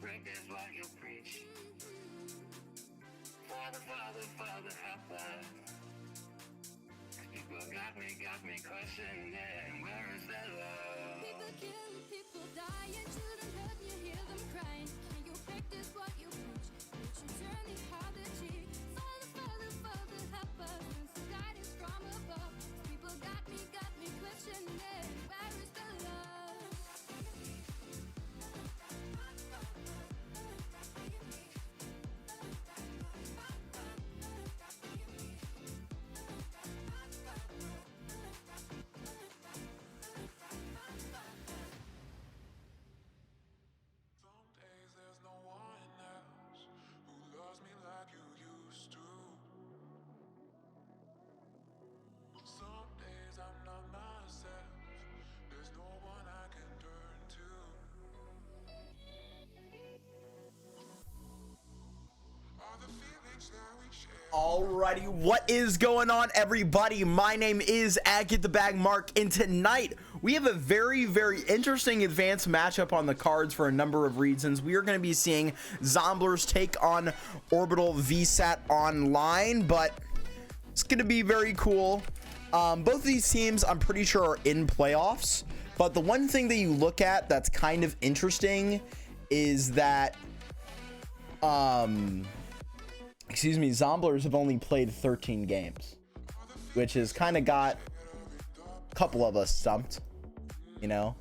practice what you preach. Father, Father, Father, help us. People got me questioning, where is that love? People killing, people dying, children hurt, you hear them crying. Can you practice what you preach? Would you turn the other cheek? Father, Father, Father, help us. And some guidance from above. People got me questioning, where is the love? Some days there's no one else who loves me like you used to. Some days I'm not myself. There's no one I can turn to. All the feelings that we share. Alrighty, what is going on, everybody? My name is @GetTheBagMark, and tonight we have a very interesting advanced matchup on the cards for a number of reasons. We are going to be seeing Zomblers take on OrbitalVSATonline, but it's going to be very cool. Both of these teams, I'm pretty sure, are in playoffs, but the one thing that you look at that's kind of interesting is that Zomblers have only played 13 games, which has kind of got a couple of us stumped, you know,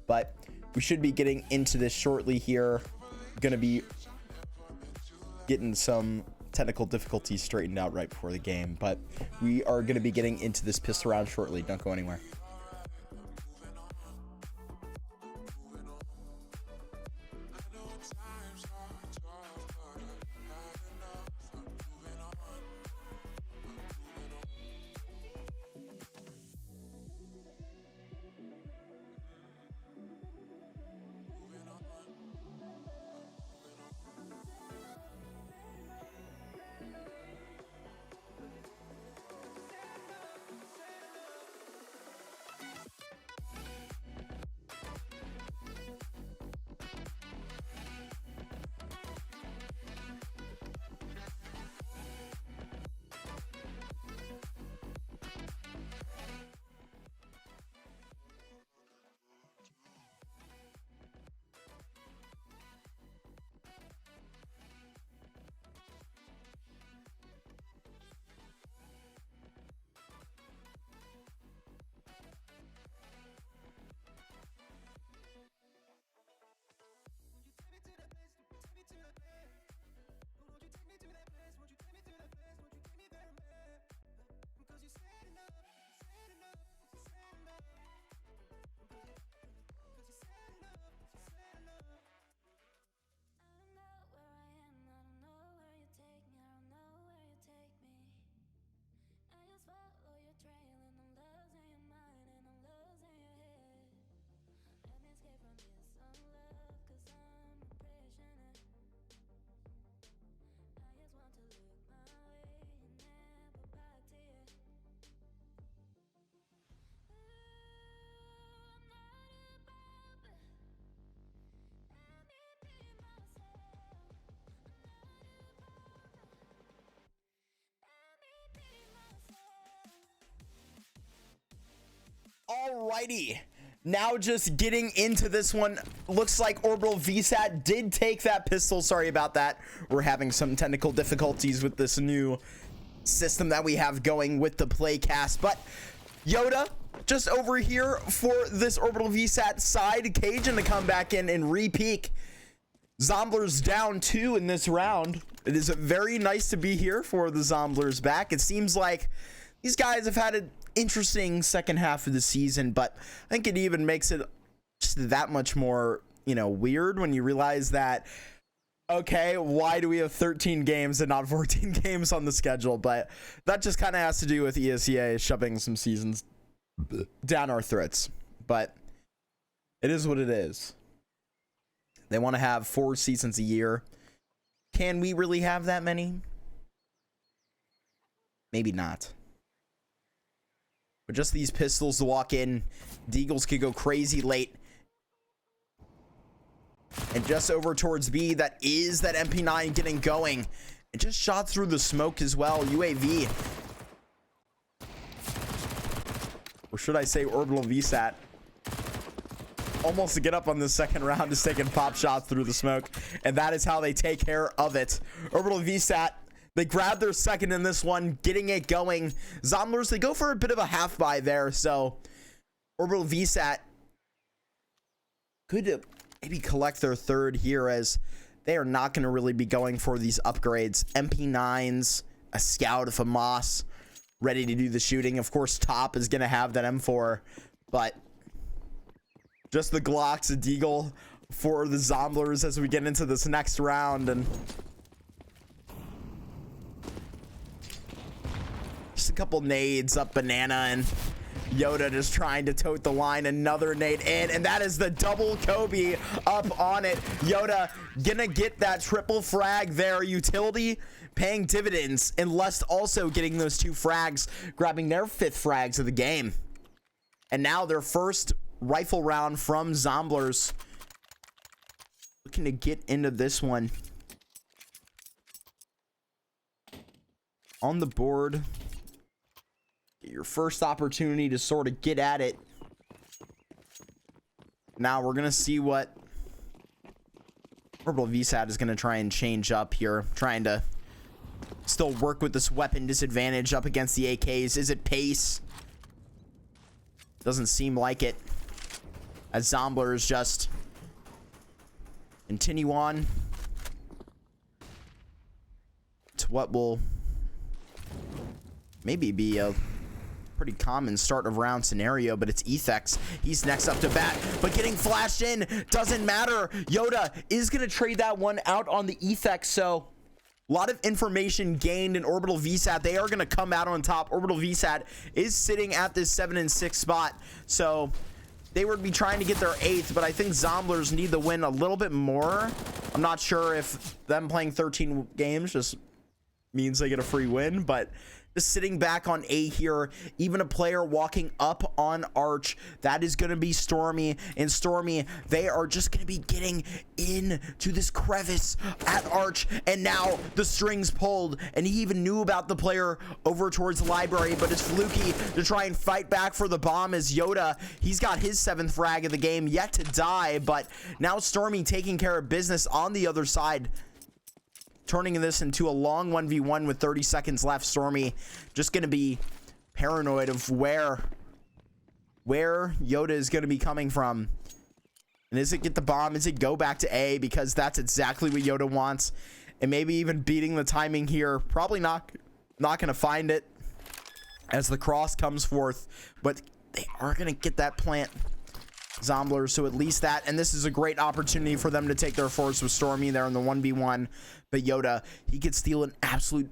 but we should be getting into this shortly here. Gonna be getting some technical difficulties straightened out right before the game, but we are going to be getting into this pistol round shortly. Don't go anywhere. Alrighty, now just getting into this one. Looks like OrbitalVSAT did take that pistol. Sorry about that. We're having some technical difficulties with this new system that we have going with the playcast. But Yoda just over here for this OrbitalVSAT side. Cajun to come back in and re-peak. Zomblers down 2 in this round. It is very nice to be here for the Zomblers back. It seems like these guys have had an interesting second half of the season, but I think it even makes it just that much more, you know, weird when you realize that, okay, why do we have 13 games and not 14 games on the schedule? But that just kind of has to do with ESEA shoving some seasons down our throats. But it is what it is. They want to have 4 seasons a year. Can we really have that many? Maybe not. But just these pistols to walk in. Deagles could go crazy late. And just over towards B, that is that MP9 getting going. It just shot through the smoke as well. UAV. Or should I say OrbitalVSAT. Almost to get up on the second round is taking pop shots through the smoke. And that is how they take care of it. OrbitalVSAT, they grab their second in this one, getting it going. Zomblers, they go for a bit of a half buy there. So OrbitalVSAT could maybe collect their third here, as they are not going to really be going for these upgrades. MP9s, a Scout, a Moss, ready to do the shooting. Of course, Top is going to have that M4, but just the Glocks, a Deagle for the Zomblers as we get into this next round. And just a couple nades up Banana, and Yoda just trying to tote the line. Another nade in, and that is the double Kobe up on it. Yoda gonna get that triple frag there. Utility paying dividends, and Lust also getting those 2 frags, grabbing their 5th frags of the game. And now their first rifle round from Zomblers, looking to get into this one. On the board, get your first opportunity to sort of get at it. Now we're gonna see what OrbitalVSAT is gonna try and change up here, trying to still work with this weapon disadvantage up against the AKs. Is it pace? Doesn't seem like it, as Zomblers just continue on to what will maybe be a pretty common start of round scenario, but it's Ethex. He's next up to bat, but getting flashed in doesn't matter. Yoda is going to trade that one out on the Ethex, so a lot of information gained in OrbitalVSAT. They are going to come out on top. OrbitalVSAT is sitting at this 7 and 6 spot, so they would be trying to get their 8th, but I think Zomblers need the win a little bit more. I'm not sure if them playing 13 games just means they get a free win, but just sitting back on A here, even a player walking up on Arch, that is going to be Stormy. And Stormy, they are just going to be getting into this crevice at Arch, and now the strings pulled, and he even knew about the player over towards the library, but it's Fluky to try and fight back for the bomb. As Yoda, he's got his 7th frag of the game yet to die, but now Stormy taking care of business on the other side, turning this into a long 1v1 with 30 seconds left. Stormy just going to be paranoid of where Yoda is going to be coming from. And is it get the bomb? Is it go back to A? Because that's exactly what Yoda wants. And maybe even beating the timing here. Probably not going to find it as the cross comes forth. But they are going to get that plant, Zomblers, so at least that. And this is a great opportunity for them to take their force with Stormy there in the 1v1. But Yoda, he could steal an absolute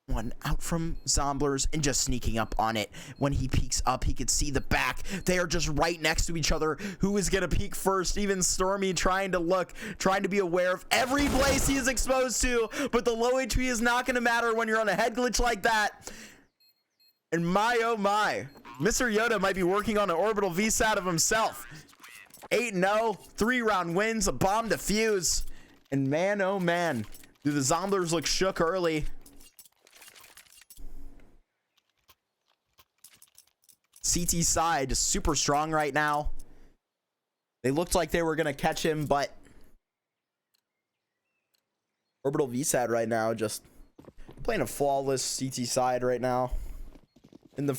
one out from Zomblers and just sneaking up on it. When he peeks up, he could see the back. They are just right next to each other. Who is going to peek first? Even Stormy trying to look, trying to be aware of every place he is exposed to. But the low HP is not going to matter when you're on a head glitch like that. And my, oh my, Mr. Yoda might be working on an OrbitalVSAT of himself. 8-0, 3-round wins, a bomb defuse. And man, oh man, do the Zomblers look shook early. CT side is super strong right now. They looked like they were going to catch him, but OrbitalVSAT right now just playing a flawless CT side right now. In the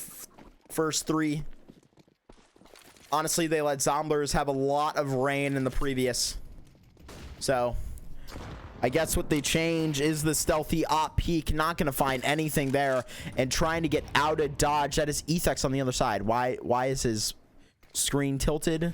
first 3. Honestly, they let Zomblers have a lot of rain in the previous. So I guess what they change is the stealthy op peek. Not going to find anything there, and trying to get out of dodge. That is Ethex on the other side. Why is his screen tilted?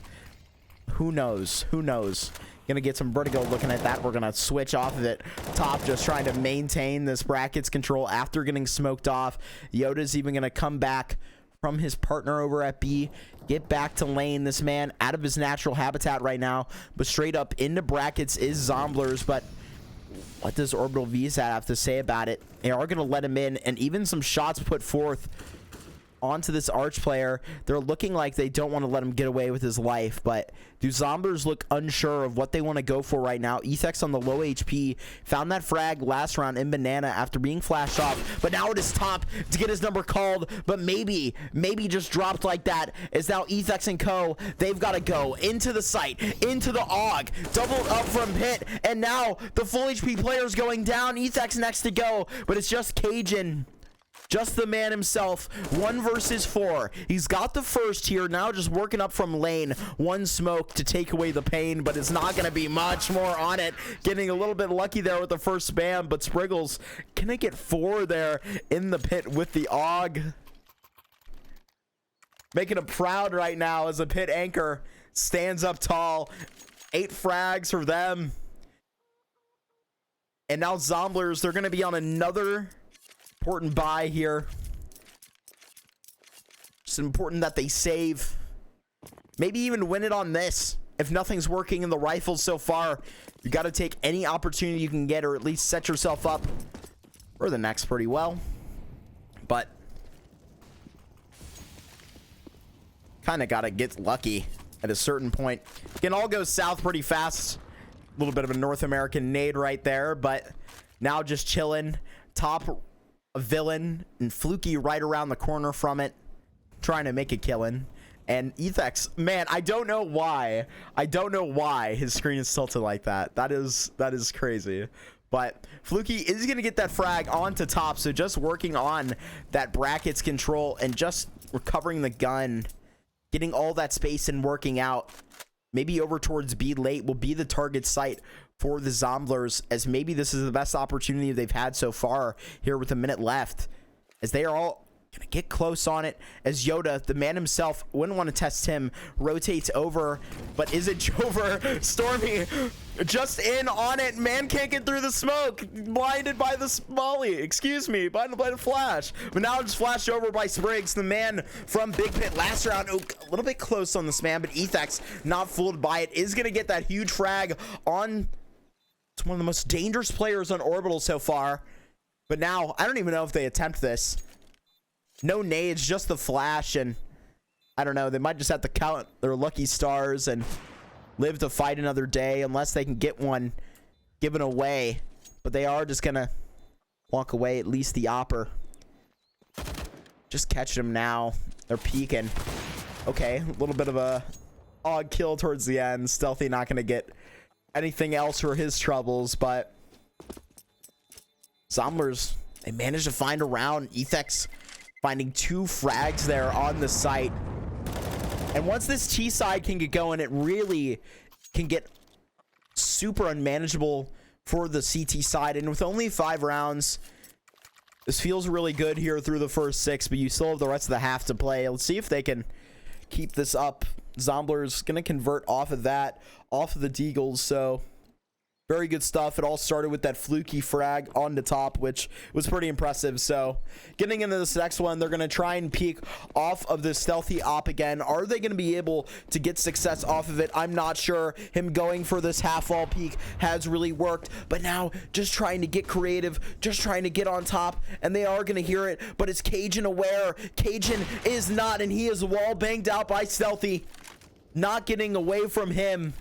Who knows? Who knows? Gonna get some vertigo looking at that. We're gonna switch off of it. Top just trying to maintain this brackets control after getting smoked off. Yoda's even gonna come back from his partner over at B, get back to lane. This man out of his natural habitat right now, but straight up into brackets is Zomblers. But what does OrbitalVSAT have to say about it? They are gonna let him in, and even some shots put forth onto this Arch player. They're looking like they don't want to let him get away with his life, but do Zomblers look unsure of what they want to go for right now? ETHEX on the low HP, found that frag last round in Banana after being flashed off, but now it is Top to get his number called, but maybe just dropped like that, is now ETHEX and co. They've got to go into the site, into the AUG, doubled up from Pit, and now the full HP player's going down. ETHEX next to go, but it's just Cajun. Just the man himself. 1 versus 4. He's got the first here. Now just working up from lane. 1 smoke to take away the pain, but it's not going to be much more on it. Getting a little bit lucky there with the first spam, but Spriggles gonna get 4 there in the pit with the AUG. Making him proud right now as a pit anchor stands up tall. 8 frags for them. And now Zomblers, they're going to be on another important buy here. It's important that they save. Maybe even win it on this. If nothing's working in the rifles so far, you got to take any opportunity you can get, or at least set yourself up for the next pretty well. But kind of got to get lucky at a certain point. Can all go south pretty fast. A little bit of a North American nade right there, but now just chilling. Top a villain and Fluky right around the corner from it, trying to make a killing. And ETHEX, man, I don't know why his screen is tilted like that. That is crazy. But Fluky is gonna get that frag onto Top, so just working on that brackets control and just recovering the gun, getting all that space and working out. Maybe over towards B late will be the target site for the Zomblers, as maybe this is the best opportunity they've had so far here with a minute left, as they are all gonna get close on it, as Yoda, the man himself, wouldn't want to test him, rotates over, but is it Jover? Stormy just in on it. Man can't get through the smoke, blinded by the Molly, excuse me, blinded by the flash, but now just flashed over by Spriggs, the man from Big Pit last round. Oh, a little bit close on this man, but ETHEX not fooled by it, is gonna get that huge frag on. It's one of the most dangerous players on Orbital so far, but now I don't even know if they attempt this. No nades, just the flash, and I don't know, they might just have to count their lucky stars and live to fight another day, unless they can get one given away. But they are just gonna walk away, at least the Opper. Just catch them now. They're peeking. Okay, a little bit of a odd kill towards the end. Stealthy not gonna get anything else for his troubles, but Zomblers, they managed to find a round. ETHEX finding 2 frags there on the site. And once this T side can get going, it really can get super unmanageable for the CT side. And with only 5 rounds, this feels really good here through the first 6, but you still have the rest of the half to play. Let's see if they can keep this up. Zomblers gonna convert off of that, off of the Deagles, so very good stuff. It all started with that fluky frag on the top, which was pretty impressive. So getting into this next one, they're going to try and peek off of the stealthy op again. Are they going to be able to get success off of it? I'm not sure. Him going for this half wall peek has really worked, but now just trying to get creative, just trying to get on top, and they are going to hear it, but it's Cajun aware. Cajun is not, and he is wall banged out by Stealthy, not getting away from him.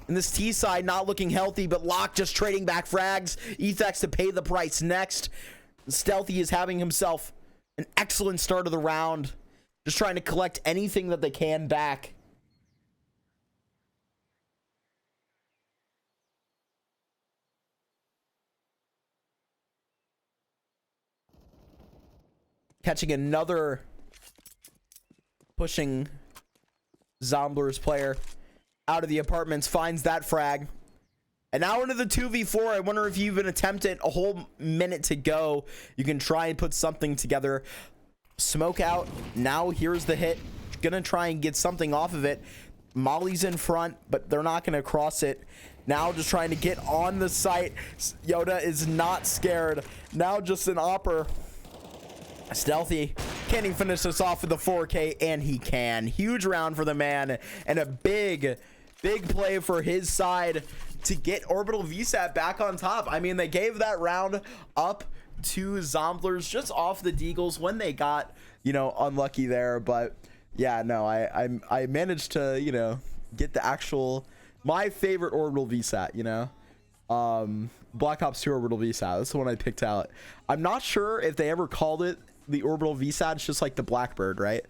And this T side not looking healthy, but Locke just trading back frags. ETHEX to pay the price next. Stealthy is having himself an excellent start of the round, just trying to collect anything that they can back. Catching another pushing Zomblers player out of the apartments, finds that frag. And now into the 2v4. I wonder if you even attempted a whole minute to go. You can try and put something together. Smoke out. Now here's the hit. Gonna try and get something off of it. Molly's in front, but they're not gonna cross it. Now just trying to get on the site. Yoda is not scared. Now just an Opper. Stealthy, can he finish this off with the 4K? And he can. Huge round for the man, and a big play for his side to get OrbitalVSAT back on top. I mean, they gave that round up to Zomblers just off the deagles when they got, you know, unlucky there. But yeah, no, I managed to, you know, get the actual, my favorite orbital VSAT, you know, Black Ops 2 orbital VSAT. That's the one I picked out. I'm not sure if they ever called it the orbital VSAT. It's just like the Blackbird, right?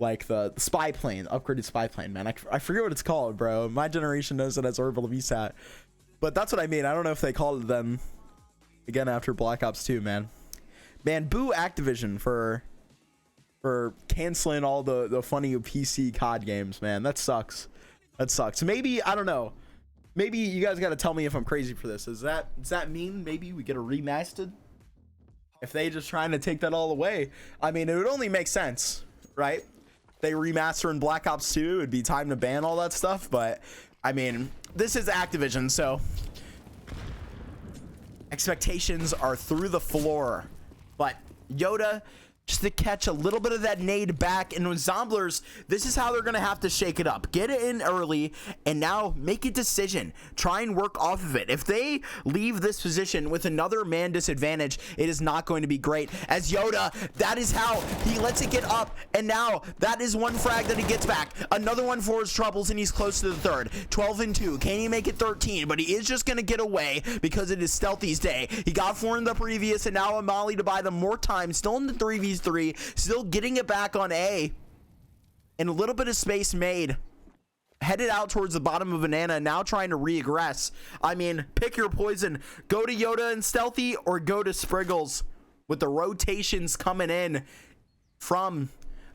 Like the spy plane, upgraded spy plane, man. I forget what it's called, bro. My generation knows it as orbital VSAT, but that's what I mean. I don't know if they called it them again after Black Ops 2, man. Boo Activision for canceling all the funny PC COD games, man. That sucks. That sucks. Maybe, I don't know. Maybe you guys got to tell me if I'm crazy for this. Does that mean maybe we get a remastered? If they just trying to take that all away, I mean, it would only make sense, right? They remaster in Black Ops 2, it would be time to ban all that stuff. But I mean, this is Activision, so expectations are through the floor. But Yoda, just to catch a little bit of that nade back, and with Zomblers, this is how they're gonna have to shake it up. Get it in early, and now make a decision. Try and work off of it. If they leave this position with another man disadvantage, it is not going to be great. As Yoda, that is how he lets it get up, and now that is one frag that he gets back. Another one for his troubles, and he's close to the third. 12 and 2. Can he make it 13? But he is just gonna get away because it is Stealthy's day. He got 4 in the previous, and now a Molly to buy them more time. Still in the 3v3, still getting it back on A, and a little bit of space made, headed out towards the bottom of Banana, now trying to regress. I mean, pick your poison. Go to Yoda and Stealthy, or go to Spriggles with the rotations coming in from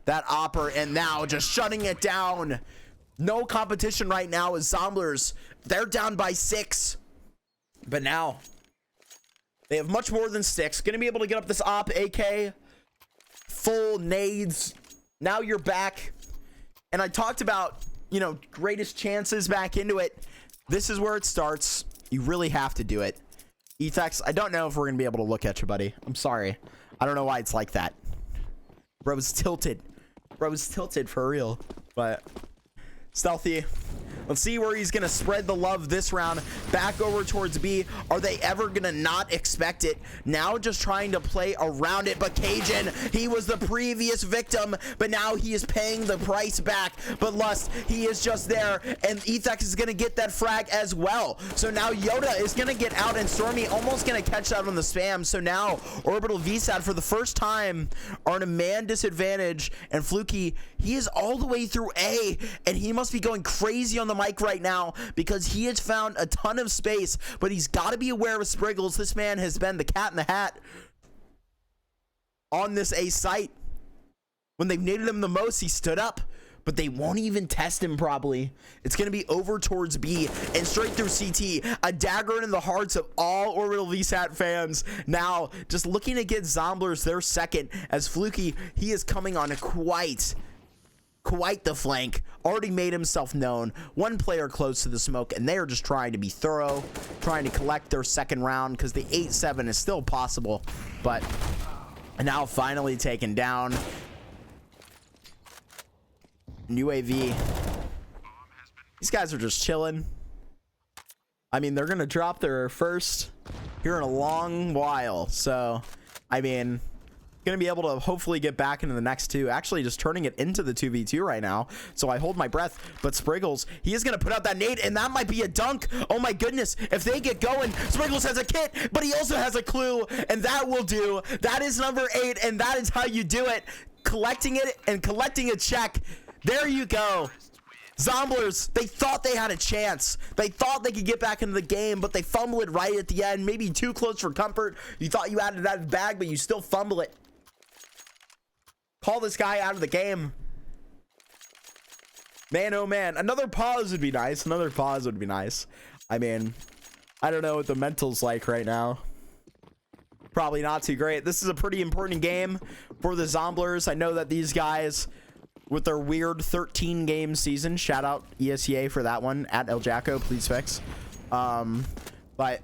that Opper, and now just shutting it down. No competition right now as Zomblers, they're down by 6, but now they have much more than 6. Gonna be able to get up this Op, AK, full nades. Now you're back, and I talked about, you know, greatest chances back into it. This is where it starts. You really have to do it. Ethex, I don't know if we're gonna be able to look at you, buddy. I'm sorry. I don't know why it's like that. Bro's tilted. Bro's tilted for real. But Stealthy, let's see where he's gonna spread the love this round. Back over towards B. Are they ever gonna not expect it? Now just trying to play around it. But Cajun, he was the previous victim, but now he is paying the price back. But Lust, he is just there, and Ethex is gonna get that frag as well. So now Yoda is gonna get out, and Stormy almost gonna catch out on the spam. So now OrbitalVSAT for the first time are in a man disadvantage, and Fluky, he is all the way through A, and he must be going crazy on the mic right now because he has found a ton of space, but he's got to be aware of Spriggles. This man has been the cat in the hat on this A site. When they've needed him the most, he stood up, but they won't even test him probably. It's going to be over towards B and straight through CT. A dagger in the hearts of all OrbitalVSAT fans. Now just looking to get Zomblers their second, as Fluky, he is coming on quite the flank, already made himself known. One player close to the smoke, and they are just trying to be thorough, trying to collect their second round, because the 8-7 is still possible. But now finally taken down. UAV, these guys are just chilling. I mean, they're gonna drop their first here in a long while, so I mean, gonna be able to hopefully get back into the next 2. Actually just turning it into the 2v2 right now, so I hold my breath. But Spriggles, he is gonna put out that nade, and that might be a dunk. Oh my goodness, if they get going. Spriggles has a kit, but he also has a clue, and that will do. That is number 8, and that is how you do it. Collecting it and collecting a check. There you go. Zomblers, they thought they had a chance. They thought they could get back into the game, but they fumble it right at the end. Maybe too close for comfort. You thought you had it out of the bag, but you still fumble it. Call this guy out of the game. Man, oh man. Another pause would be nice. Another pause would be nice. I mean, I don't know what the mental's like right now. Probably not too great. This is a pretty important game for the Zomblers. I know that these guys, with their weird 13-game season, shout out ESEA for that one, at El Jacko, please fix. But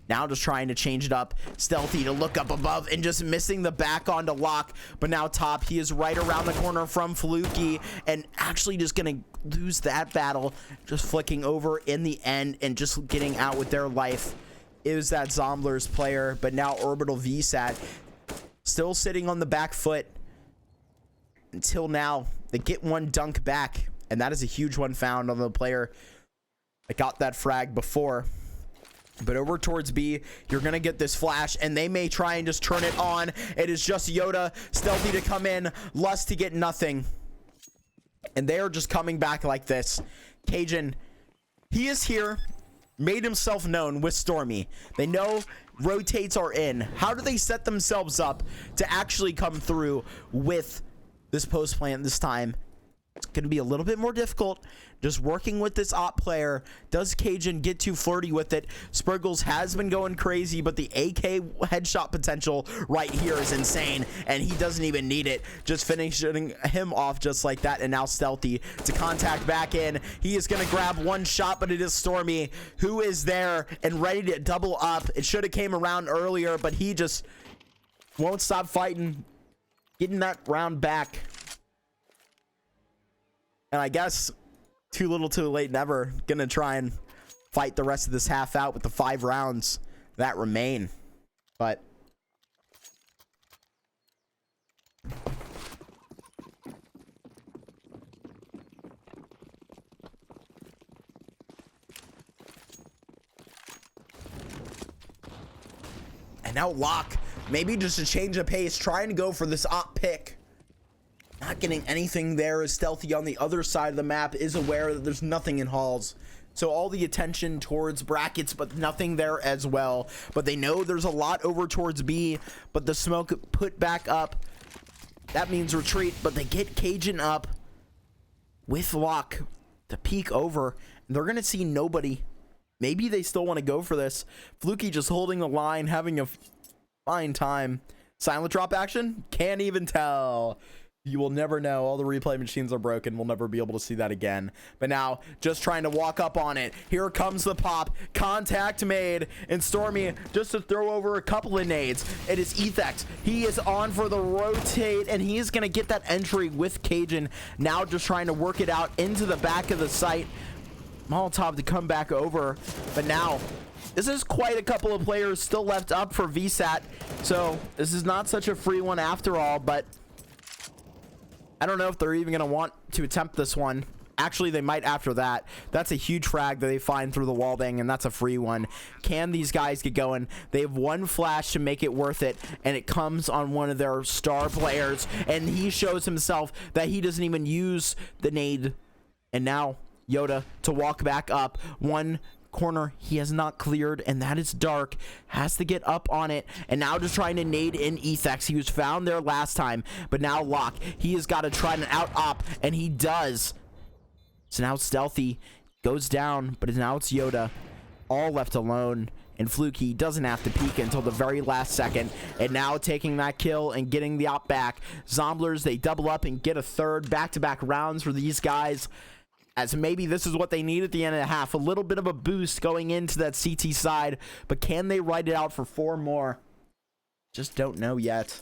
now just trying to change it up. Stealthy to look up above and just missing the back onto Lock. But now top, he is right around the corner from Fluky, and actually just gonna lose that battle. Just flicking over in the end and just getting out with their life. is that Zomblers player, but now OrbitalVSAT still sitting on the back foot until now. They get one dunk back, and that is a huge one found on the player that got that frag before. But over towards B, you're gonna get this flash, and they may try and just turn it on. It is just Yoda, stealthy to come in, Lust to get nothing, and they are just coming back like this. Cajun, he is here, made himself known with Stormy. They know rotates are in. How do they set themselves up to actually come through with this post plant this time? It's going to be a little bit more difficult. Just working with this op player. Does Cajun get too flirty with it? Spriggles has been going crazy, but the AK headshot potential right here is insane, and he doesn't even need it. Just finishing him off just like that, and now Stealthy to contact back in. He is going to grab one shot, but it is Stormy who is there and ready to double up. It should have came around earlier, but he just won't stop fighting, getting that round back. And I guess too little too late never. Gonna try and fight the rest of this half out with the 5 rounds that remain. But and now Locke, maybe just a change of pace, trying to go for this op pick. Not getting anything there, as Stealthy on the other side of the map is aware that there's nothing in halls. So all the attention towards brackets, but nothing there as well. But they know there's a lot over towards B, but the smoke put back up. That means retreat, but they get Cajun up with Locke to peek over. They're going to see nobody. Maybe they still want to go for this. Fluky just holding the line, having a fine time. Silent drop action? Can't even tell. You will never know. All the replay machines are broken. We'll never be able to see that again. But now, just trying to walk up on it. Here comes the pop. Contact made. And Stormy just to throw over a couple of nades. It is Ethex. He is on for the rotate, and he is going to get that entry with Cajun. Now just trying to work it out into the back of the site. Molotov to come back over. But now, this is quite a couple of players still left up for VSAT. So, this is not such a free one after all, but I don't know if they're even going to want to attempt this one. Actually, they might after that. That's a huge frag that they find through the wallbang, and that's a free one. Can these guys get going? They have one flash to make it worth it, and it comes on one of their star players, and he shows himself that he doesn't even use the nade. And now, Yoda to walk back up. One corner he has not cleared, and that is Dark. Has to get up on it, and now just trying to nade in Ethex. He was found there last time, but now Locke, he has got to try an out op, and he does. So now Stealthy goes down, but now it's Yoda all left alone, and Fluky doesn't have to peek until the very last second, and now taking that kill and getting the op back. Zomblers, they double up and get a third. Back-to-back rounds for these guys, as maybe this is what they need at the end of the half. A little bit of a boost going into that CT side, but can they ride it out for 4 more? Just don't know yet.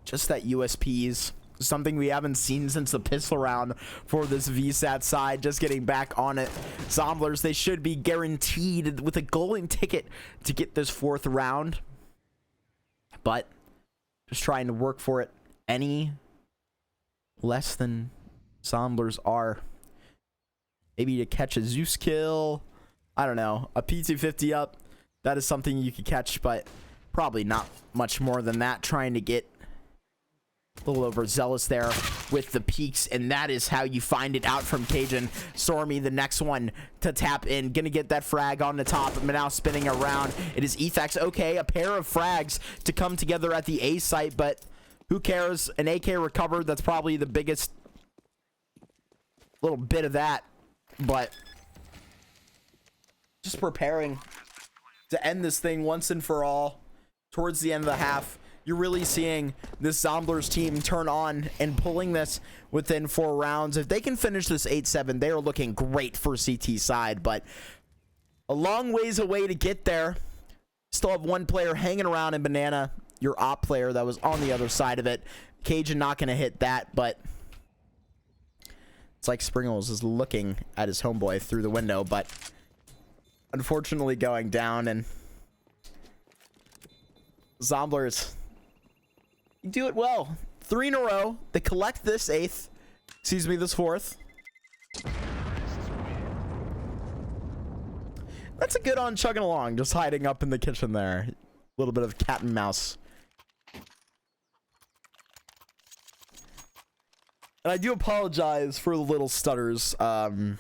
Just that USPs, something we haven't seen since the pistol round for this VSAT side. Just getting back on it. Zomblers, they should be guaranteed with a golden ticket to get this 4th round, but just trying to work for it any less than Zomblers are. Maybe to catch a Zeus kill, I don't know, a P250 up, that is something you could catch, but probably not much more than that. Trying to get a little overzealous there with the peaks, and that is how you find it out from Cajun. Stormy, the next one to tap in, gonna get that frag on the top, but now spinning around. It is Ethex. Okay, a pair of frags to come together at the A site, but who cares? An AK recovered. That's probably the biggest little bit of that, but just preparing to end this thing once and for all towards the end of the half. you're really seeing this Zomblers team turn on and pulling this within 4 rounds. If they can finish this 8-7, they are looking great for CT side, but a long ways away to get there. Still have one player hanging around in Banana, your op player that was on the other side of it. Cajun not going to hit that, but it's like Springles is looking at his homeboy through the window, but unfortunately going down. And Zomblers, you do it well. 3 in a row. They collect this 8th. Excuse me, this 4th. That's a good on chugging along, just hiding up in the kitchen there. A little bit of cat and mouse. And I do apologize for the little stutters. That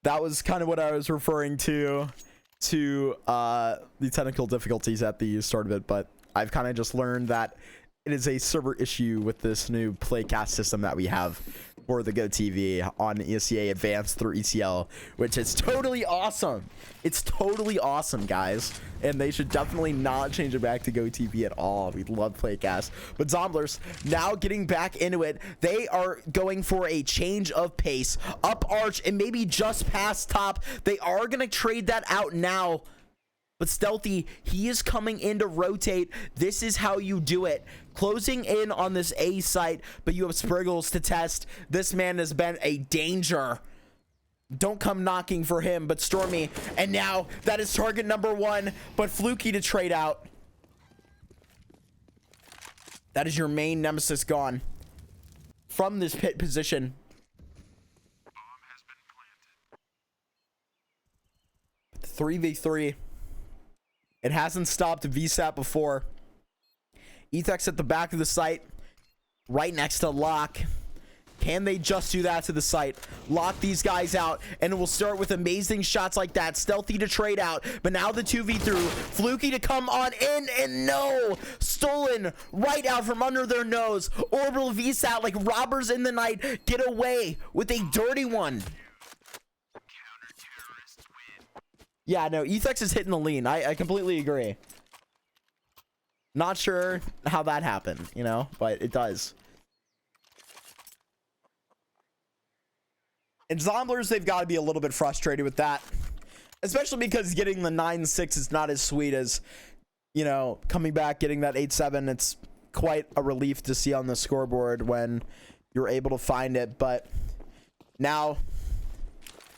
was kind of what I was referring to the technical difficulties at the start of it, but I've kind of just learned that it is a server issue with this new playcast system that we have for the GoTV on ESEA-Advanced through ECL, which is totally awesome. It's totally awesome, guys, and they should definitely not change it back to GoTV at all. We love playcast. But Zomblers now getting back into it. They are going for a change of pace, up arch and maybe just past top. They are going to trade that out now. But Stealthy, he is coming in to rotate. This is how you do it. Closing in on this A site, but you have Spriggles to test. This man has been a danger. Don't come knocking for him, but Stormy. And now that is target number 1, but Fluky to trade out. That is your main nemesis gone from this pit position. 3v3. It hasn't stopped VSAT before. Ethek's at the back of the site, right next to Lock. Can they just do that to the site? Lock these guys out, and it will start with amazing shots like that. Stealthy to trade out, but now the 2v through. Fluky to come on in, and no! Stolen right out from under their nose. OrbitalVSAT, like robbers in the night, get away with a dirty one. Yeah, no, Ethex is hitting the lean. I completely agree. Not sure how that happened, you know, but it does. And Zomblers, they've got to be a little bit frustrated with that. Especially because getting the 9-6 is not as sweet as, you know, coming back, getting that 8-7. It's quite a relief to see on the scoreboard when you're able to find it. But now,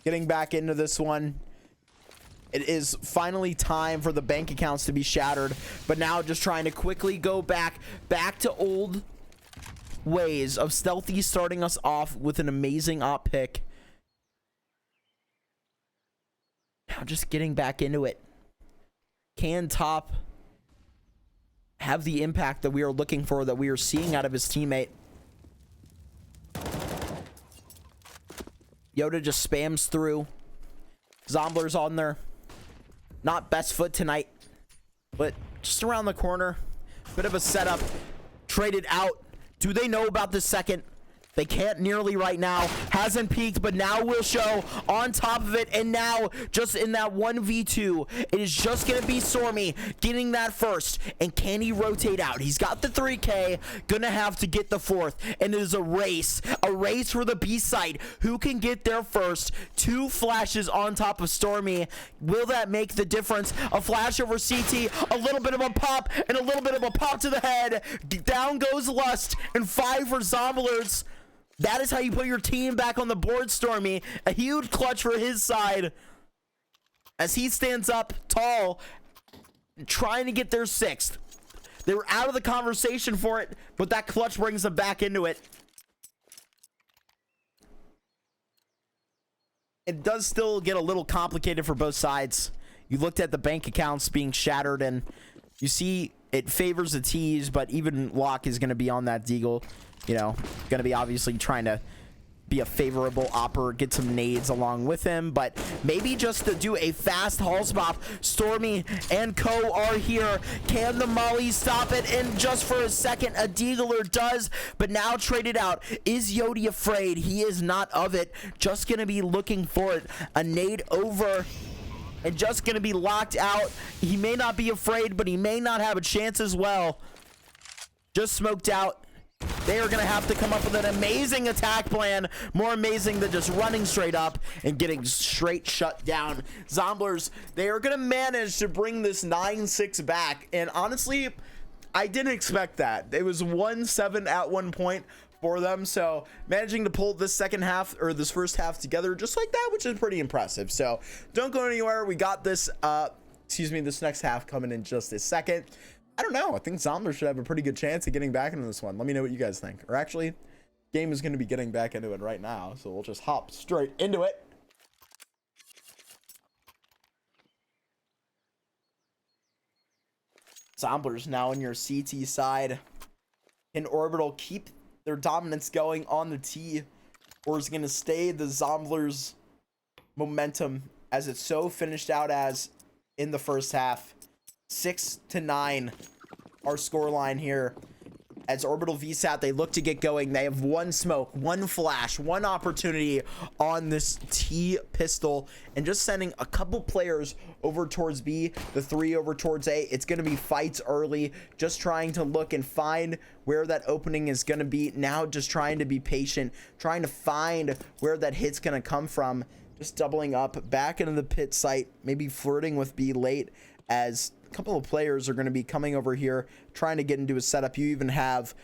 getting back into this one, it is finally time for the bank accounts to be shattered, but now just trying to quickly go back to old ways of Stealthy starting us off with an amazing op pick. Now just getting back into it. Can Top have the impact that we are looking for, that we are seeing out of his teammate? Yoda just spams through. Zomblers on there. Not best foot tonight, but just around the corner. Bit of a setup. Traded out. Do they know about the second? They can't nearly right now. Hasn't peaked, but now will show on top of it. And now, just in that 1v2, it is just going to be Stormy getting that first. And can he rotate out? He's got the 3K. Gonna have to get the 4th. And it is a race. A race for the B site. Who can get there first? 2 flashes on top of Stormy. Will that make the difference? A flash over CT. A little bit of a pop. And a little bit of a pop to the head. Down goes Lust. And 5 for Zomblers. That is how you put your team back on the board, Stormy. A huge clutch for his side as he stands up tall, trying to get their 6th. They were out of the conversation for it, but that clutch brings them back into it. It does still get a little complicated for both sides. You looked at the bank accounts being shattered, and you see it favors the T's, but even Locke is going to be on that deagle. You know, going to be obviously trying to be a favorable opper, get some nades along with him, but maybe just to do a fast haul spot. Stormy and Co are here. Can the Molly stop it? And just for a second, a deagler does, but now traded out. Is Yodi afraid? He is not of it. Just going to be looking for it. A nade over and just going to be locked out. He may not be afraid, but he may not have a chance as well. just smoked out. They are going to have to come up with an amazing attack plan, more amazing than just running straight up and getting straight shut down. Zomblers, they are going to manage to bring this 9-6 back, and honestly, I didn't expect that. It was 1-7 at one point for them, so managing to pull this second half, or this first half together just like that, which is pretty impressive. So don't go anywhere. We got this, this next half coming in just a second. I don't know. I think Zomblers should have a pretty good chance of getting back into this one. Let me know what you guys think. Or actually, game is going to be getting back into it right now, so we'll just hop straight into it. Zomblers now on your CT side. Can Orbital keep their dominance going on the T, or is it going to stay the Zomblers momentum as it's so finished out as in the first half? 6-9 our scoreline here as OrbitalVSAT, they look to get going. They have one smoke, one flash, one opportunity on this T pistol, and just sending a couple players over towards B, the 3 over towards A. It's going to be fights early, just trying to look and find where that opening is going to be. Now just trying to be patient, trying to find where that hit's going to come from. Just doubling up back into the pit site, maybe flirting with B late, as a couple of players are going to be coming over here trying to get into a setup. You even have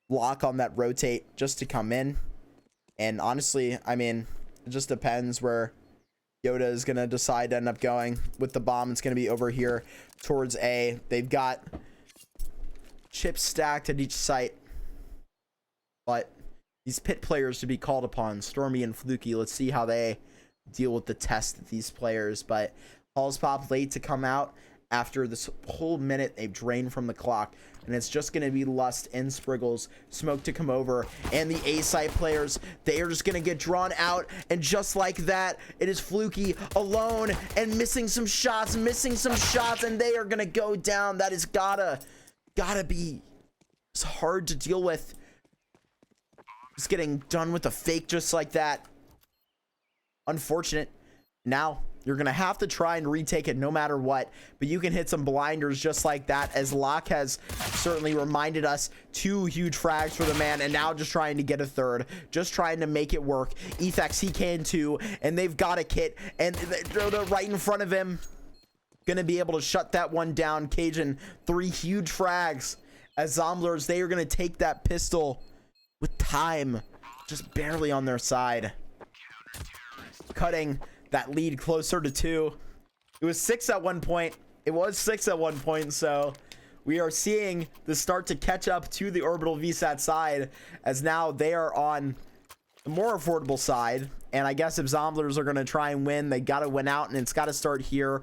lock on that rotate just to come in, and honestly, I mean, it just depends where Yoda is going to decide to end up going with the bomb. It's going to be over here towards A. They've got chips stacked at each site, but these pit players to be called upon, Stormy and Fluky. Let's see how they deal with the test of these players. But Halls Pop late to come out after this whole minute they've drained from the clock, and it's just going to be Lust and Spriggles Smoke to come over, and the A site players, they are just going to get drawn out, and just like that, it is Fluky alone and missing some shots, and they are going to go down. That is gotta be, it's hard to deal with. Just getting done with a fake just like that. Unfortunate. Now you're going to have to try and retake it no matter what, but you can hit some blinders just like that, as Locke has certainly reminded us. 2 huge frags for the man, and now just trying to get a third, just trying to make it work. Ethex, he can too, and they've got a kit, and they're right in front of him. Gonna be able to shut that one down. Cajun, 3 huge frags as Zomblers, they are going to take that pistol with time just barely on their side, cutting that lead closer to 2. It was 6 at one point. So we are seeing the start to catch up to the OrbitalVSAT side, as now they are on the more affordable side. And I guess if Zomblers are going to try and win, they got to win out, and it's got to start here,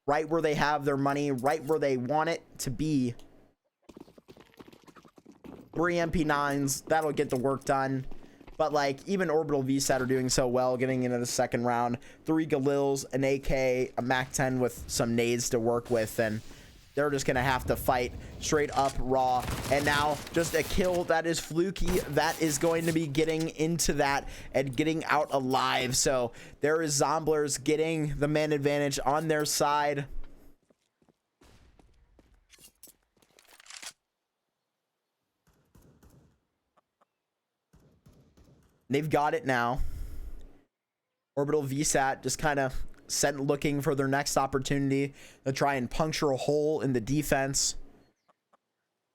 right where they have their money, right where they want it to be. 3 MP9s, that'll get the work done. But like, even OrbitalVSAT are doing so well getting into the second round. 3 Galils, an AK, a MAC-10 with some nades to work with, and they're just gonna have to fight straight up raw. And now just a kill, that is Fluky, that is going to be getting into that and getting out alive. So there is Zomblers getting the man advantage on their side. They've got it now. OrbitalVSAT just kind of looking for their next opportunity to try and puncture a hole in the defense.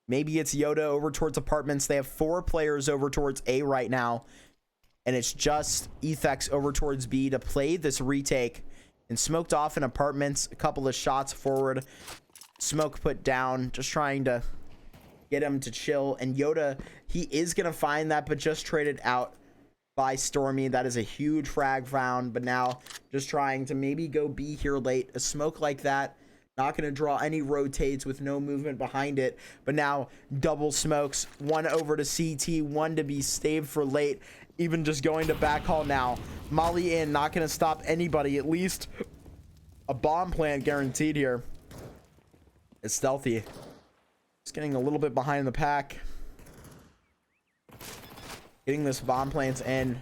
Maybe it's Yoda over towards apartments. They have 4 players over towards A right now, and it's just Ethex over towards B to play this retake. And smoked off in apartments, a couple of shots forward, smoke put down, just trying to get him to chill. And Yoda, he is gonna find that, but just traded out by Stormy. That is a huge frag round, but now just trying to maybe go B here late. A smoke like that, not going to draw any rotates with no movement behind it, but now double smokes, 1 over to CT, 1 to be staved for late, even just going to backhaul now. Molly in, not going to stop anybody. At least a bomb plant guaranteed here. It's stealthy. Just getting a little bit behind the pack. Getting this bomb plants in.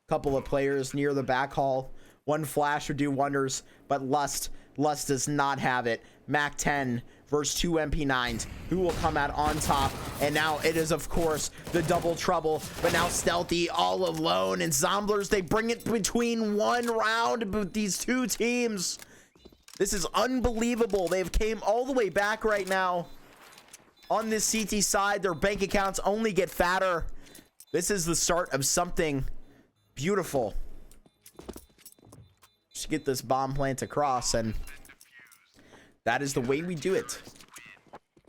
Couple of players near the backhaul One flash would do wonders, but Lust does not have it. Mac 10 versus 2 MP9s. Who will come out on top? And now it is, of course, the double trouble. But now Stealthy all alone. And Zomblers, they bring it between one round with these two teams. This is unbelievable. They've came all the way back right now. On this CT side, their bank accounts only get fatter. This is the start of something beautiful. Just get this bomb plant across, and that is the way we do it.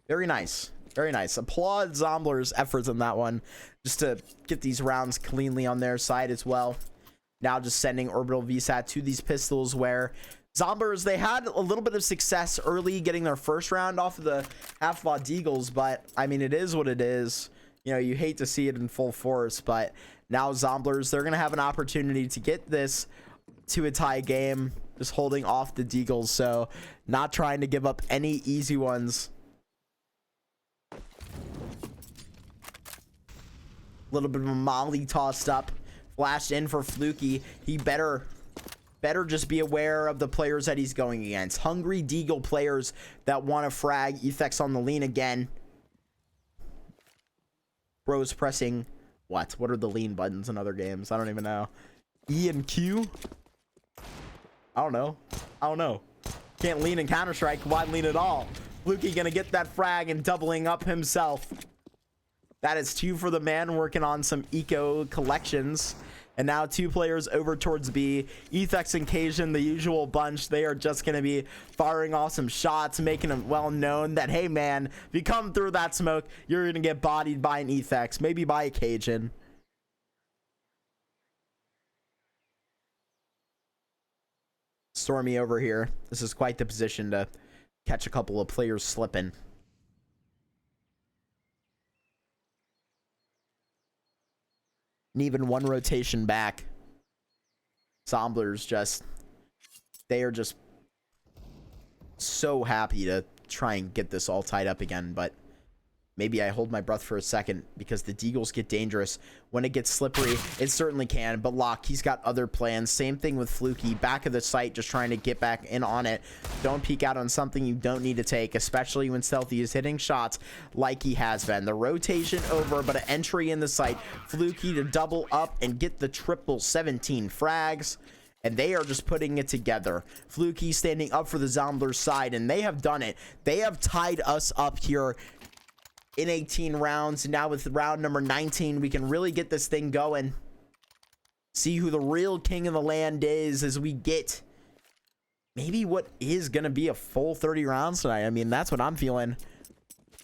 Very nice. Very nice. Applaud Zomblers' efforts on that one, just to get these rounds cleanly on their side as well. Now just sending OrbitalVSAT to these pistols, where Zomblers, they had a little bit of success early getting their first round off of the half-bot Deagles, but I mean, it is what it is. You know, you hate to see it in full force, but now Zomblers, they're going to have an opportunity to get this to a tie game, just holding off the Deagles, so not trying to give up any easy ones. A little bit of a molly tossed up, flashed in for Fluky. He better just be aware of the players that he's going against. Hungry Deagle players that want to frag. Effects on the lean again. Bro's pressing what? What are the lean buttons in other games? I don't even know. E and Q? I don't know. Can't lean in Counter-Strike. Why lean at all? Fluky gonna get that frag and doubling up himself. That is 2 for the man, working on some eco collections. And now 2 players over towards B. Ethex and Cajun, the usual bunch, they are just going to be firing off some shots, making them well known that, hey man, if you come through that smoke, you're going to get bodied by an Ethex, maybe by a Cajun. Stormy over here. This is quite the position to catch a couple of players slipping. And even one rotation back. Zomblers they are just so happy to try and get this all tied up again, but maybe I hold my breath for a second because the Deagles get dangerous. When it gets slippery, it certainly can, but Locke, he's got other plans. Same thing with Fluky, back of the site, just trying to get back in on it. Don't peek out on something you don't need to take, especially when Stealthy is hitting shots like he has been. The rotation over, but an entry in the site. Fluky to double up and get the triple 17 frags. And they are just putting it together. Fluky standing up for the Zomblers side, and they have done it. They have tied us up here in 18 rounds. Now with round number 19, we can really get this thing going. See who the real king of the land is as we get maybe what is going to be a full 30 rounds tonight. I mean, that's what I'm feeling.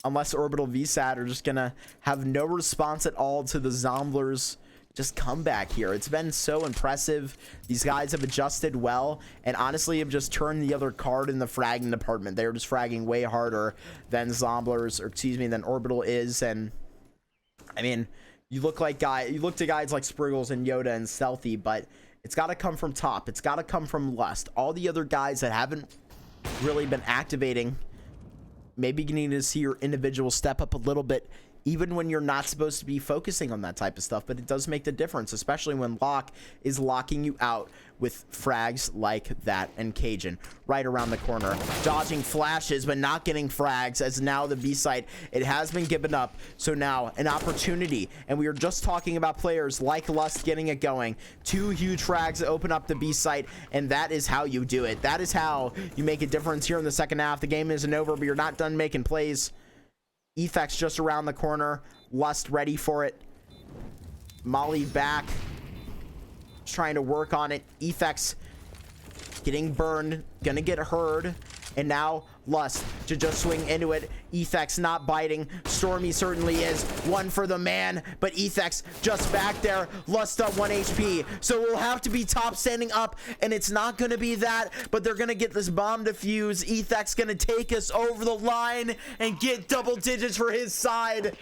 Unless OrbitalVSAT are just going to have no response at all to the Zomblers just come back here. It's been so impressive. These guys have adjusted well, and honestly have just turned the other card in the fragging department. They're just fragging way harder than Zomblers, or excuse me, than Orbital is. And I mean, you look to guys like Spriggles and Yoda and Stealthy, but it's got to come from top. It's got to come from Lust. All the other guys that haven't really been activating, maybe you need to see your individual step up a little bit, even when you're not supposed to be focusing on that type of stuff. But it does make the difference, especially when Locke is locking you out with frags like that. And Cajun right around the corner, dodging flashes but not getting frags, as now the B site, it has been given up. So now an opportunity, and we were just talking about players like Lust getting it going. 2 huge frags that open up the B site, and that is how you do it. That is how you make a difference here in the second half. The game isn't over, but you're not done making plays. Effects just around the corner. Lust ready for it. Molly back, trying to work on it. Effects getting burned, gonna get heard. And now Lust to just swing into it. Effects not biting. Stormy certainly is. One for the man, but Effects just back there. Lust up 1 HP. So we'll have to be top standing up, and it's not gonna be that, but they're gonna get this bomb defuse. Effects gonna take us over the line and get double digits for his side.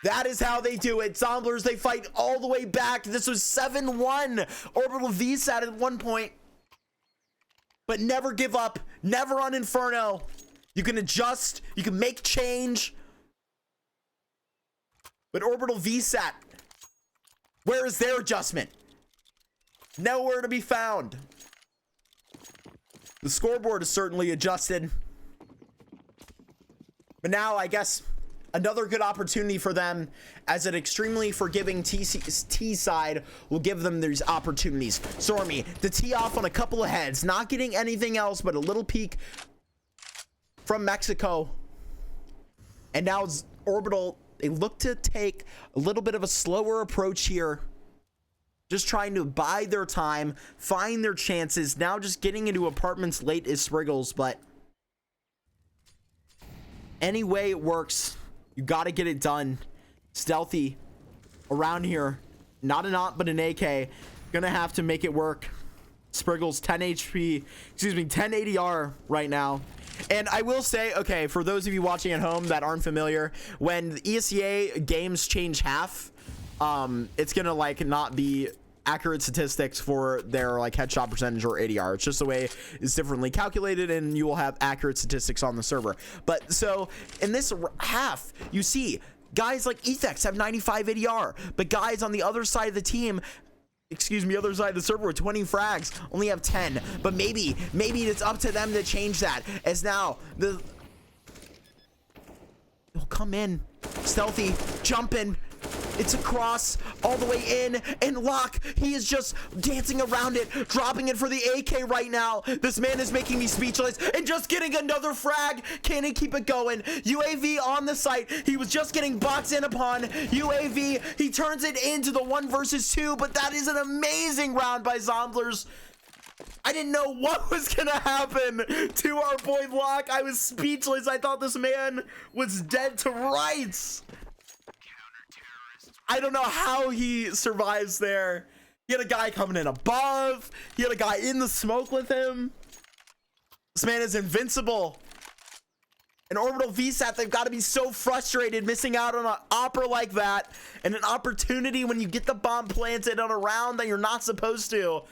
That is how they do it. Zomblers, they fight all the way back. This was 7-1. OrbitalVSAT at one point. But never give up. Never on Inferno. You can adjust. You can make change. But OrbitalVSAT, where is their adjustment? Nowhere to be found. The scoreboard is certainly adjusted. But now, I guess, another good opportunity for them, as an extremely forgiving T side will give them these opportunities. Stormy, the tee off on a couple of heads, not getting anything else but a little peek from Mexico. And now Orbital, they look to take a little bit of a slower approach here. Just trying to bide their time, find their chances. Now just getting into apartments late is Spriggles, but any way it works, you got to get it done. Stealthy around here. Not an op, but an AK. Gonna have to make it work. Spriggles 10 HP, excuse me, 10 ADR right now. And I will say, okay, for those of you watching at home that aren't familiar, when the ESEA games change half, it's gonna like not be accurate statistics for their like headshot percentage or ADR. It's just the way it's differently calculated, and you will have accurate statistics on the server. But so in this half, you see guys like Ethex have 95 ADR, but guys on the other side of the team, excuse me, other side of the server with 20 frags only have 10. But maybe it's up to them to change that, as now they'll come in stealthy, jumping. It's a cross all the way in, and Locke, he is just dancing around it, dropping it for the AK right now. This man is making me speechless, and just getting another frag. Can he keep it going? UAV on the site. He was just getting boxed in upon. UAV, he turns it into the 1 versus 2, but that is an amazing round by Zomblers. I didn't know what was gonna happen to our boy Locke. I was speechless. I thought this man was dead to rights. I don't know how he survives there. He had a guy coming in above. He had a guy in the smoke with him. This man is invincible. And OrbitalVSAT, they've got to be so frustrated missing out on an opera like that, and an opportunity when you get the bomb planted on a round that you're not supposed to.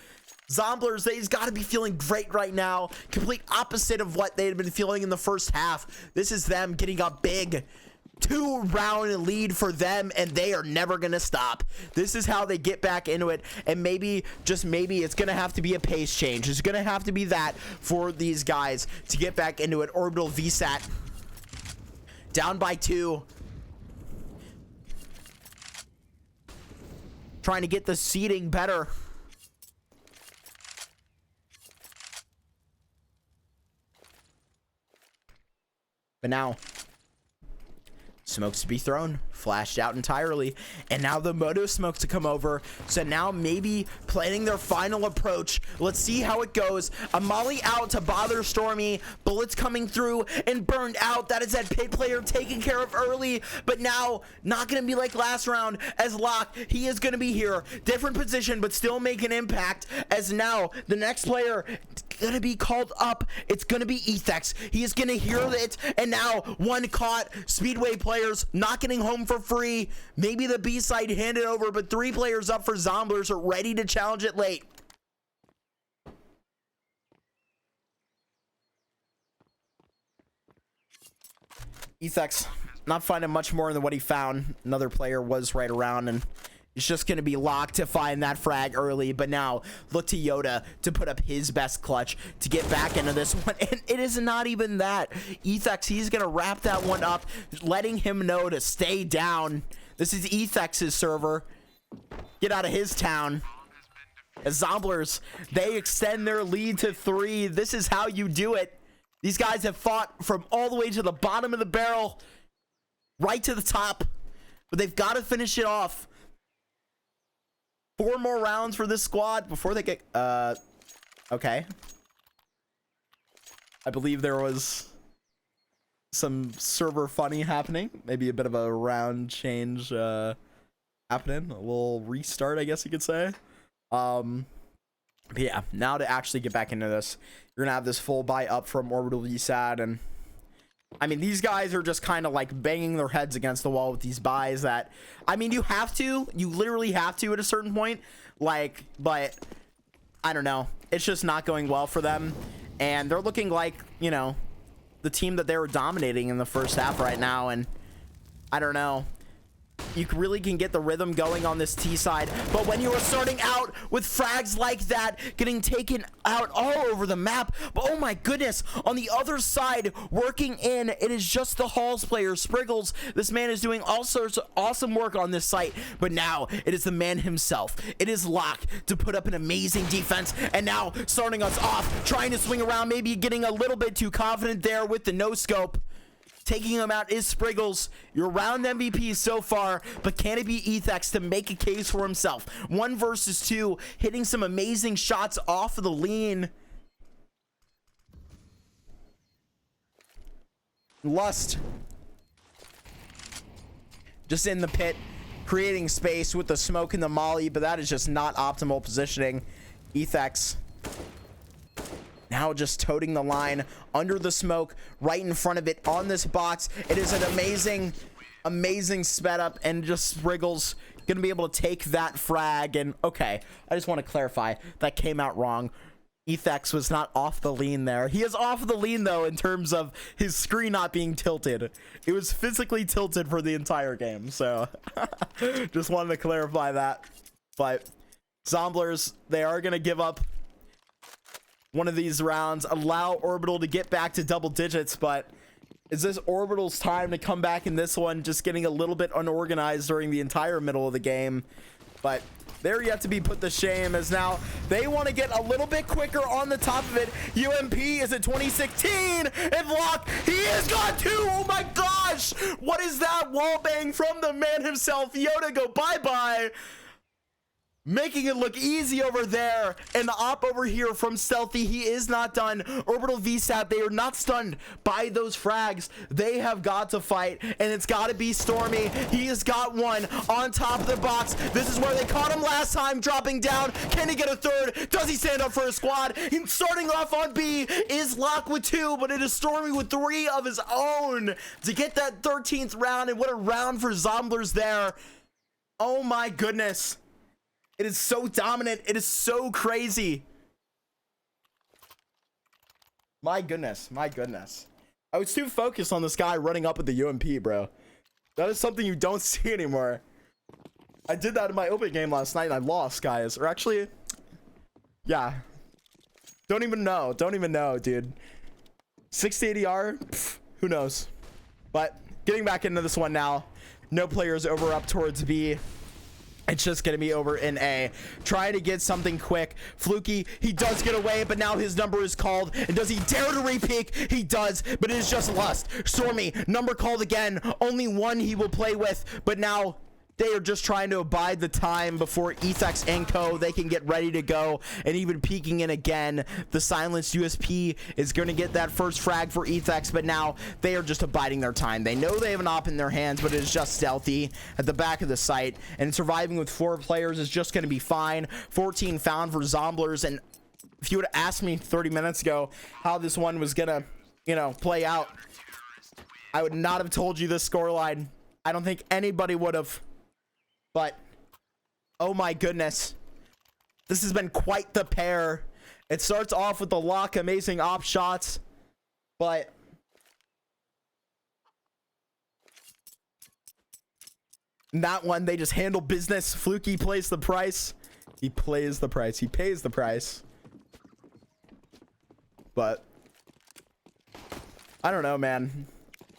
Zomblers, they've got to be feeling great right now. Complete opposite of what they had been feeling in the first half. This is them getting a big 2-round lead for them, and they are never gonna stop. This is how they get back into it, and maybe, just maybe, it's gonna have to be a pace change. It's gonna have to be that for these guys to get back into it. OrbitalVSAT down by 2, trying to get the seating better. But now, smokes to be thrown, flashed out entirely, and now the moto smoke to come over. So now maybe planning their final approach. Let's see how it goes. A molly out to bother Stormy, bullets coming through and burned out. That is that pit player taken care of early, but now not gonna be like last round, as Locke, he is gonna be here, different position but still make an impact, as now the next player gonna be called up. It's gonna be Ethex. He is gonna hear it, and now one caught. Speedway players not getting home for free. Maybe the B side handed over, but 3 players up for Zomblers are ready to challenge it late. Ethex not finding much more than what he found. Another player was right around, and it's just going to be Locked to find that frag early. But now look to Yoda to put up his best clutch to get back into this one. And it is not even that. Ethex, he's going to wrap that one up, letting him know to stay down. This is Ethex's server. Get out of his town. As Zomblers, they extend their lead to 3. This is how you do it. These guys have fought from all the way to the bottom of the barrel, right to the top. But they've got to finish it off. 4 more rounds for this squad before they get okay. I believe there was some server funny happening, maybe a bit of a round change happening, a little restart, I guess you could say. But yeah, now to actually get back into this, you're gonna have this full buy up from OrbitalVSAT, and I mean, these guys are just kind of like banging their heads against the wall with these buys that, I mean, you literally have to at a certain point, like, but I don't know, it's just not going well for them, and they're looking like, you know, the team that they were dominating in the first half right now. And I don't know, You really can get the rhythm going on this T side, but when you are starting out with frags like that, getting taken out all over the map, but oh my goodness, on the other side, working in, it is just the Halls player, Spriggles. This man is doing all sorts of awesome work on this site, but now it is the man himself. It is Locke to put up an amazing defense, and now starting us off, trying to swing around, maybe getting a little bit too confident there with the no scope. Taking him out is Spriggles, your round MVP so far, but can it be Ethex to make a case for himself? 1 versus 2, hitting some amazing shots off of the lean. Lust just in the pit, creating space with the smoke and the molly, but that is just not optimal positioning. Ethex now just toting the line under the smoke, right in front of it on this box. It is an amazing sped up, and just Spriggles gonna be able to take that frag. And okay, I just want to clarify, that came out wrong. Ethex was not off the lean there. He is off the lean though in terms of his screen not being tilted. It was physically tilted for the entire game, so just wanted to clarify that. But Zomblers, they are gonna give up one of these rounds, allow Orbital to get back to double digits, but is this Orbital's time to come back in this one? Just getting a little bit unorganized during the entire middle of the game, but they're yet to be put to shame, as now they want to get a little bit quicker on the top of it. UMP is at 2016, and Locke, he has got 2. Oh my gosh, what is that wall bang from the man himself? Yoda, go bye-bye. Making it look easy over there, and the op over here from Stealthy, he is not done. OrbitalVSAT, they are not stunned by those frags. They have got to fight, and it's got to be Stormy. He has got 1 on top of the box. This is where they caught him last time, dropping down. Can he get a 3rd? Does he stand up for a squad? He's starting off on B is Locke with 2, but it is Stormy with 3 of his own to get that 13th round, and what a round for Zomblers there. Oh my goodness. It is so dominant. It is so crazy. My goodness. My goodness. I was too focused on this guy running up with the UMP, bro. That is something you don't see anymore. I did that in my open game last night and I lost, guys. Or actually, yeah. Don't even know. Don't even know, dude. 60 ADR? Pff, who knows? But getting back into this one now. No players over up towards B. It's just going to be over in A. Trying to get something quick. Fluky, he does get away, but now his number is called. And does he dare to re-peek? He does, but it is just Lust. Stormy, number called again. Only 1 he will play with, but now they are just trying to abide the time before Ethex and Co. They can get ready to go, and even peeking in again. The silenced USP is going to get that first frag for Ethex, but now they are just abiding their time. They know they have an op in their hands, but it is just Stealthy at the back of the site, and surviving with 4 players is just going to be fine. 14 found for Zomblers, and if you would have asked me 30 minutes ago how this one was going to, play out, I would not have told you this scoreline. I don't think anybody would have. But, oh my goodness, this has been quite the pair. It starts off with the Locke amazing op shots, but in that one, they just handle business. Fluky plays the price. He plays the price. He pays the price. But, I don't know, man.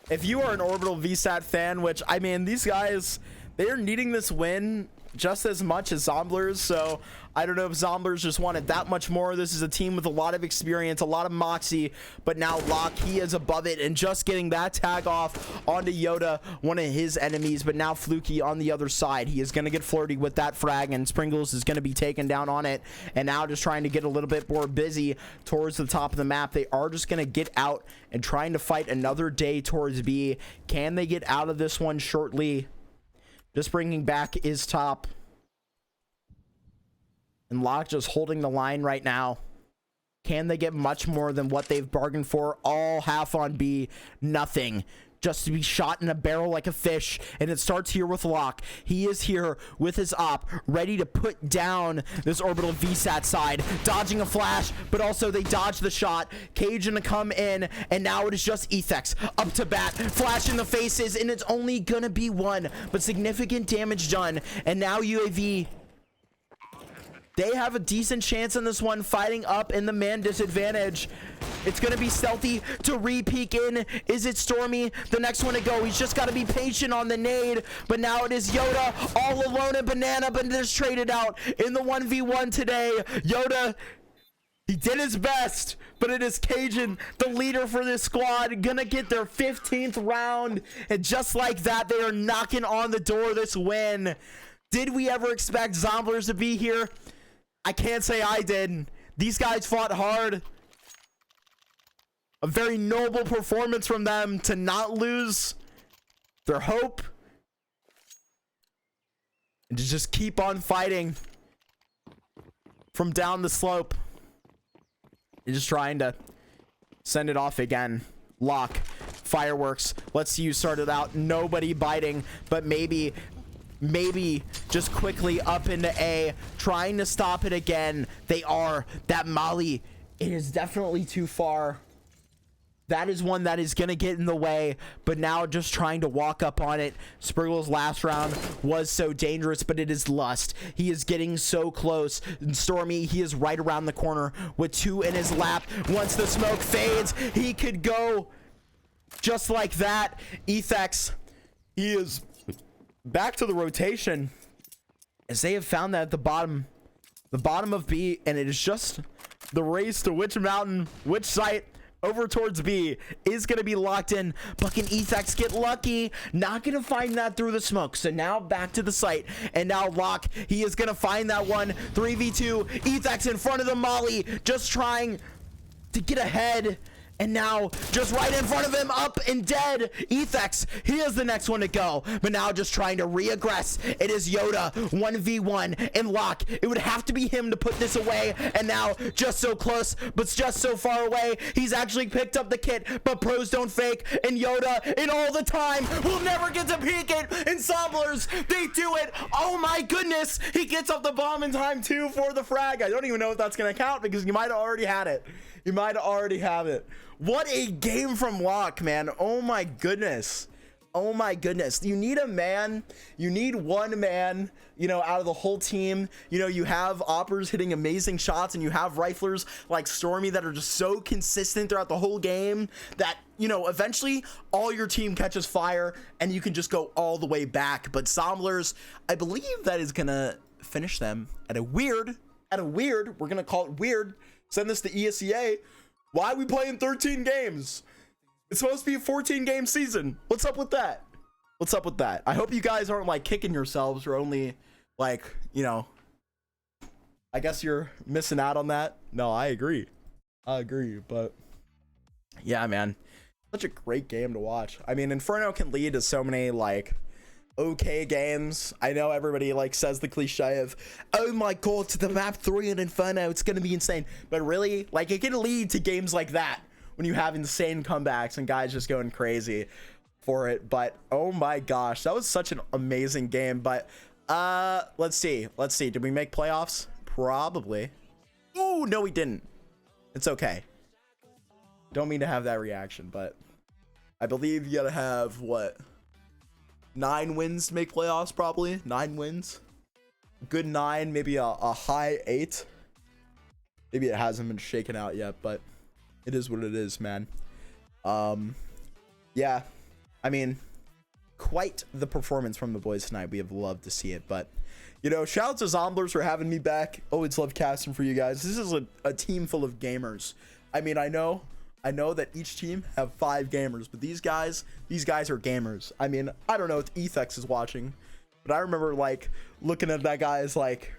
If you are an OrbitalVSAT fan, which, I mean, these guys, they are needing this win just as much as Zomblers, so I don't know if Zomblers just wanted that much more. This is a team with a lot of experience, a lot of moxie, but now Locke, he is above it, and just getting that tag off onto Yoda, one of his enemies, but now Fluky on the other side. He is going to get flirty with that frag, and Spriggles is going to be taken down on it, and now just trying to get a little bit more busy towards the top of the map. They are just going to get out and trying to fight another day towards B. Can they get out of this one shortly? Just bringing back is top. And Locke just holding the line right now. Can they get much more than what they've bargained for? All half on B. Nothing. just to be shot in a barrel like a fish. And it starts here with Locke. He is here with his op, ready to put down this Orbital VSAT side, dodging a flash, but also they dodge the shot. Cage gonna come in, and now it is just Ethex up to bat, flash in the faces, and it's only gonna be one, but significant damage done. And now UAV, they have a decent chance in this one, fighting up in the man disadvantage. It's going to be Stealthy to re-peek in. Is it Stormy? The next one to go. He's just got to be patient on the nade. But now it is Yoda all alone in Banana, but just traded out in the 1v1 today. Yoda, he did his best, but it is Cajun, the leader for this squad, gonna get their 15th round. And just like that, they are knocking on the door of this win. Did we ever expect Zomblers to be here? I can't say I did. These guys fought hard. A very noble performance from them to not lose their hope and to just keep on fighting from down the slope. You're just trying to send it off again. Lock, fireworks. Let's see you start it out. Nobody biting, but maybe just quickly up into A, trying to stop it again. They are. That molly, it is definitely too far. That is one that is going to get in the way, but now just trying to walk up on it. Spriggle's last round was so dangerous, but it is Lust. He is getting so close. And Stormy, he is right around the corner with 2 in his lap. Once the smoke fades, he could go just like that. Ethex, he is back to the rotation as they have found that at the bottom of B, and it is just the race to which mountain, which site over towards B is going to be locked in. But can Ethex get lucky? Not going to find that through the smoke. So now back to the site, and now Locke, he is going to find that one. 3v2, Ethex in front of the molly, just trying to get ahead. And now, just right in front of him, up and dead. Ethex, he is the next one to go. But now just trying to re-aggress. It is Yoda, 1v1, and Locke. It would have to be him to put this away. And now, just so close, but just so far away. He's actually picked up the kit, but pros don't fake. And Yoda, in all the time, will never get to peek it. And Zomblers, they do it. Oh my goodness. He gets up the bomb in time, too, for the frag. I don't even know if that's going to count, because you might have already had it. You might already have it. What a game from Locke, man. Oh my goodness. Oh my goodness. You need a man. You need one man, you know, out of the whole team. You know, you have oppers hitting amazing shots, and you have riflers like Stormy that are just so consistent throughout the whole game that, you know, eventually all your team catches fire and you can just go all the way back. But Zomblers, I believe that is gonna finish them at a weird, we're gonna call it weird. Send this to ESEA. Why are we playing 13 games? It's supposed to be a 14-game season. What's up with that? What's up with that? I hope you guys aren't like kicking yourselves or only like, you know, I guess you're missing out on that. No, I agree. But yeah, man, such a great game to watch. I mean, Inferno can lead to so many like okay games. I know everybody like says the cliche of, oh my god, to the map 3 in Inferno, it's gonna be insane. But really, like, it can lead to games like that when you have insane comebacks and guys just going crazy for it. But oh my gosh, that was such an amazing game. But let's see, did we make playoffs? Probably. Oh no, we didn't. It's okay. Don't mean to have that reaction, but I believe you gotta have what, 9 wins to make playoffs, probably 9 wins. Good 9, maybe a high 8. Maybe it hasn't been shaken out yet, but it is what it is, man. Yeah, I mean, quite the performance from the boys tonight. We have loved to see it, but you know, shout out to Zomblers for having me back. Always love casting for you guys. This is a team full of gamers. I mean, I know that each team have 5 gamers, but these guys are gamers. I mean, I don't know if Ethex is watching, but I remember like looking at that guy's like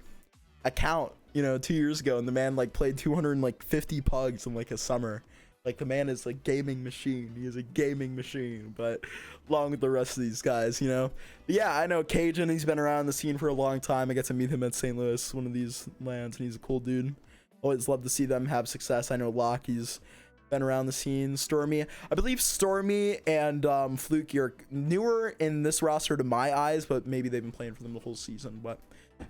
account, you know, 2 years ago, and the man like played 250 pugs in like a summer. Like, the man is a gaming machine. He is a gaming machine, but along with the rest of these guys, you know. But yeah, I know Cajun, he's been around the scene for a long time. I got to meet him at St. Louis, one of these lands, and he's a cool dude. Always love to see them have success. I know Locke, he's been around the scene. Stormy, I believe Stormy and Fluke, you're newer in this roster to my eyes, but maybe they've been playing for them the whole season. But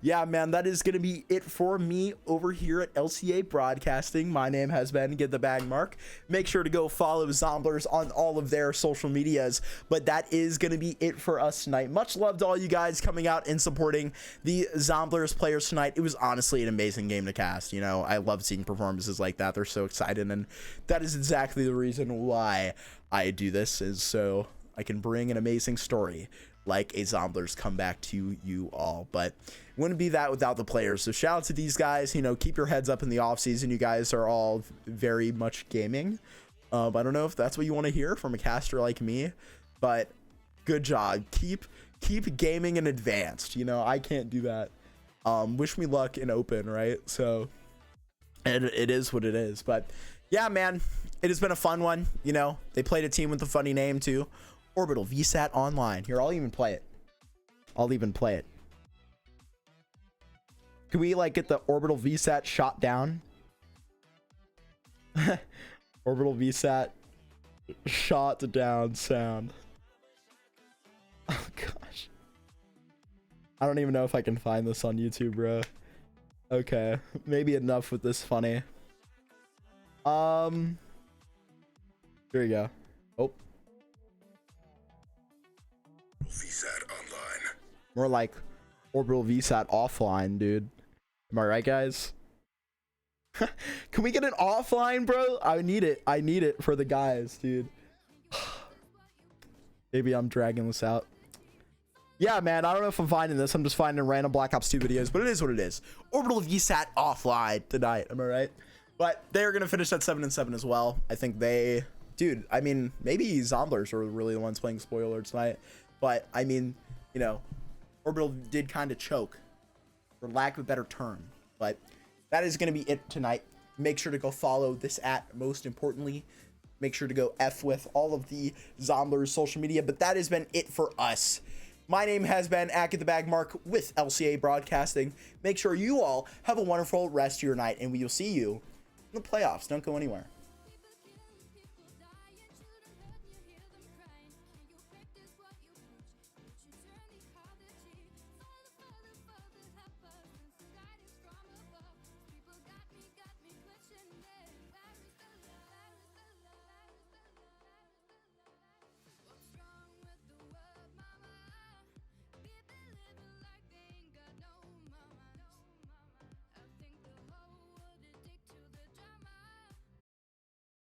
yeah, man, that is gonna be it for me over here at LCA Broadcasting. My name has been GetTheBagMark. Make sure to go follow Zomblers on all of their social medias. But that is gonna be it for us tonight. Much love to all you guys coming out and supporting the Zomblers players tonight. It was honestly an amazing game to cast. You know, I love seeing performances like that. They're so excited, and that is exactly the reason why I do this, is so I can bring an amazing story like a Zomblers comeback to you all. But wouldn't be that without the players. So shout out to these guys. You know, keep your heads up in the off season. You guys are all very much gaming. I don't know if that's what you want to hear from a caster like me, but good job. Keep gaming in advanced. You know, I can't do that. Wish me luck in open, right? So it is what it is. But yeah, man, it has been a fun one. You know, they played a team with a funny name too. OrbitalVSATOnline. Here, I'll even play it. Can we like get the Orbital VSAT shot down? Orbital VSAT shot down sound. Oh gosh. I don't even know if I can find this on YouTube, bro. Okay, maybe enough with this funny. Here we go. Oh. VSAT online. More like Orbital VSAT offline, dude. Am I right, guys? Can we get an offline, bro? I need it for the guys, dude. Maybe I'm dragging this out. Yeah, man, I don't know if I'm finding this. I'm just finding random Black Ops 2 videos, but it is what it is. Orbital VSAT offline tonight. Am I right? But they're going to finish at 7-7 as well. I think they... Dude, I mean, maybe Zomblers are really the ones playing spoiler tonight. But, I mean, you know, Orbital did kind of choke, for lack of a better term. But that is going to be it tonight. Make sure to go follow this most importantly. Make sure to go F with all of the Zomblers social media. But that has been it for us. My name has been GetTheBagMark with LCA Broadcasting. Make sure you all have a wonderful rest of your night, and we will see you in the playoffs. Don't go anywhere.